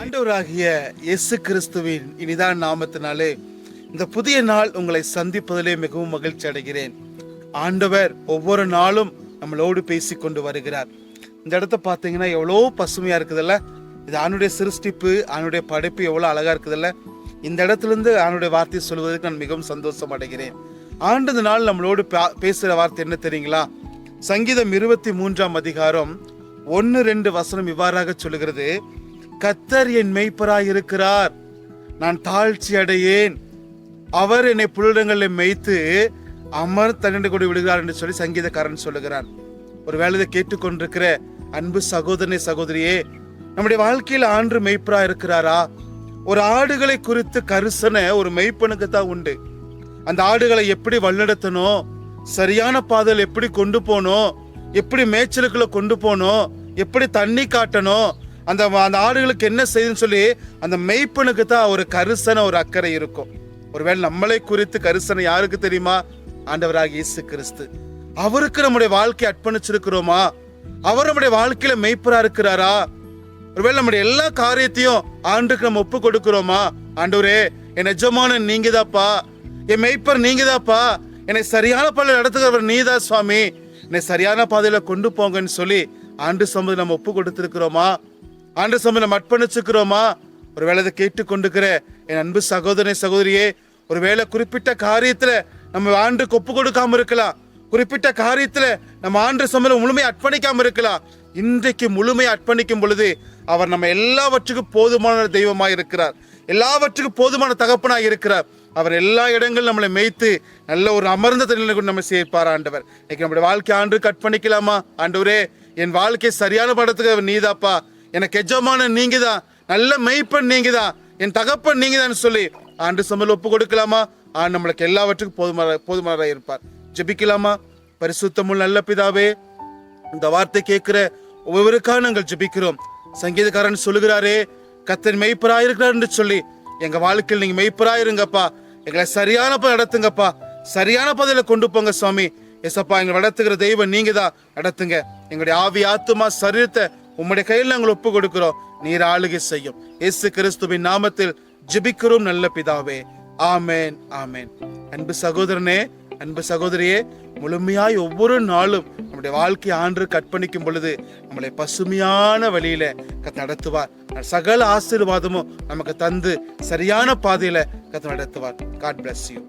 ஆண்டவராகிய இயேசு கிறிஸ்துவின் இனிதான் நாமத்தினாலே இந்த புதிய நாள் உங்களை சந்திப்பதிலே மிகவும் மகிழ்ச்சி அடைகிறேன். ஆண்டவர் ஒவ்வொரு நாளும் நம்மளோடு பேசி கொண்டு வருகிறார். இந்த இடத்த பார்த்தீங்கன்னா எவ்வளோ பசுமையா இருக்குதுல்ல. இது ஆணுடைய சிருஷ்டிப்பு, ஆணுடைய படைப்பு எவ்வளோ அழகா இருக்குதுல்ல. இந்த இடத்துல இருந்து ஆணுடைய வார்த்தையை சொல்வதற்கு நான் மிகவும் சந்தோஷம் அடைகிறேன். ஆண்டு நாள் நம்மளோடு பேசுகிற வார்த்தை என்ன தெரியுங்களா? சங்கீதம் 23 அதிகாரம் 1-2 வசனம் இவ்வாறாக சொல்லுகிறது: கர்த்தர் என் மெய்ப்பராய் இருக்கிறார், நான் தாழ்ச்சி அடையேன். அவர் என்னை புல்லிடங்களில் மேய்த்து அமர் தண்ணீர் கொண்டு விடுகிறார் என்று சொல்லி சங்கீதக்காரன் சொல்லுகிறார். ஒரு வேலை கேட்டுக்கொண்டிருக்கிற அன்பு சகோதரனே, சகோதரியே, நம்முடைய வாழ்க்கையில் ஆண்டு மெய்ப்பரா இருக்கிறாரா? ஒரு ஆடுகளை குறித்து கரிசனை ஒரு மெய்ப்பனுக்கு தான் உண்டு. அந்த ஆடுகளை எப்படி வழிநடத்தணும், சரியான பாதையில் எப்படி கொண்டு போகணும், எப்படி மேய்ச்சலுக்குள்ள கொண்டு போகணும், எப்படி தண்ணி காட்டணும், அந்த ஆடுகளுக்கு என்ன செய்யுதுன்னு சொல்லி அந்த மெய்ப்பனுக்கு தான் ஒரு கரிசனை, ஒரு அக்கறை இருக்கும். ஒருவேளை நம்மளை குறித்து கரிசனை யாருக்கு தெரியுமா? ஆண்டவராகிய இயேசு கிறிஸ்து. அவருக்கு நம்முடைய வாழ்க்கையை அர்ப்பணிச்சிருக்கிறோமா? அவர் நம்முடைய வாழ்க்கையில மெய்ப்பரா இருக்கிறாரா? ஒருவேளை நம்முடைய எல்லா காரியத்தையும் ஆண்டுக்கு நம்ம ஒப்பு கொடுக்கிறோமா? ஆண்டவரே, என் எஜமானன் நீங்கதாப்பா, என் மெய்ப்பர் நீங்கதாப்பா, என்னை சரியான பாதையில் நடத்துகிறவர் நீதான் சுவாமி, என்னை சரியான பாதையில கொண்டு போங்கன்னு சொல்லி ஆண்டு சம்பந்தம் நம்ம ஒப்பு கொடுத்திருக்கிறோமா? ஆண்டு சம்பந்தம் நம்ம அர்ப்பணிச்சுக்கிறோமா? ஒரு வேலை கேட்டுக்கொண்டிருக்கிற என் அன்பு சகோதரனே, சகோதரியே, ஒரு வேளை குறிப்பிட்ட காரியத்துல நம்ம ஆண்டுக்கு ஒப்பு கொடுக்காம இருக்கலாம். குறிப்பிட்ட காரியத்துல நம்ம ஆண்டு சம்பந்தம் முழுமையை அர்ப்பணிக்காம இருக்கலாம். இன்றைக்கு முழுமையை அர்ப்பணிக்கும் பொழுது அவர் நம்ம எல்லாவற்றுக்கும் போதுமான தெய்வமாய் இருக்கிறார், எல்லாவற்றுக்கும் போதுமான தகப்பனாய் இருக்கிறார். அவர் எல்லா இடங்களும் நம்மளை மேய்த்து நல்ல ஒரு அமர்ந்த தண்ணில கொண்டு நம்ம சேர்ப்பார். ஆண்டவர் இன்னைக்கு நம்முடைய வாழ்க்கை ஆண்டுக்கு அர்ப்பணிக்கலாமா? ஆண்டவரே, என் வாழ்க்கை சரியான படத்துக்கு நீதாப்பா, எனக்கு எஜமான நீங்க தான், நல்ல மெய்ப்பன் நீங்க தான், என் தகப்பன் நீங்க தான் சொல்லி ஆண்டு சம்பளம் ஒப்பு கொடுக்கலாமா? நம்மளுக்கு எல்லாவற்றுக்கும் போதுமானதாக இருப்பார். ஜெபிக்கலாமா? பரிசுத்தமுள்ள நல்ல பிதாவே, இந்த வார்த்தை கேட்கிற ஒவ்வொருக்காக நாங்கள் ஜெபிக்கிறோம். சங்கீதக்காரன் சொல்லுகிறாரே, கர்த்தர் மெய்ப்பராயிருக்கிறார் என்று சொல்லி எங்க வாழ்க்கையில் நீங்க மெய்ப்பராயிருங்கப்பா, எங்களை சரியான நடத்துங்கப்பா, சரியான பாதையில கொண்டு போங்க சுவாமி. எசப்பா, எங்களை நடத்துகிற தெய்வம் நீங்க தான், நடத்துங்க. எங்களுடைய ஆவி, ஆத்துமா, சரீரத்தை உம்முடைய கையில் நாங்கள் ஒப்பு கொடுக்கிறோம். நீர் ஆளுகை செய்யும். இயேசு கிறிஸ்துவின் நாமத்தில் ஜெபிக்கிறோம் நல்ல பிதாவே. ஆமேன், ஆமேன். அன்பு சகோதரனே, அன்பு சகோதரியே, முழுமையாய் ஒவ்வொரு நாளும் நம்முடைய வாழ்க்கை ஆண்டுக்கு அர்ப்பணிக்கும் பொழுது நம்மளை பசுமையான வழியில நடத்துவார். சகல ஆசீர்வாதமும் நமக்கு தந்து சரியான பாதையில நடத்துவார். God bless you.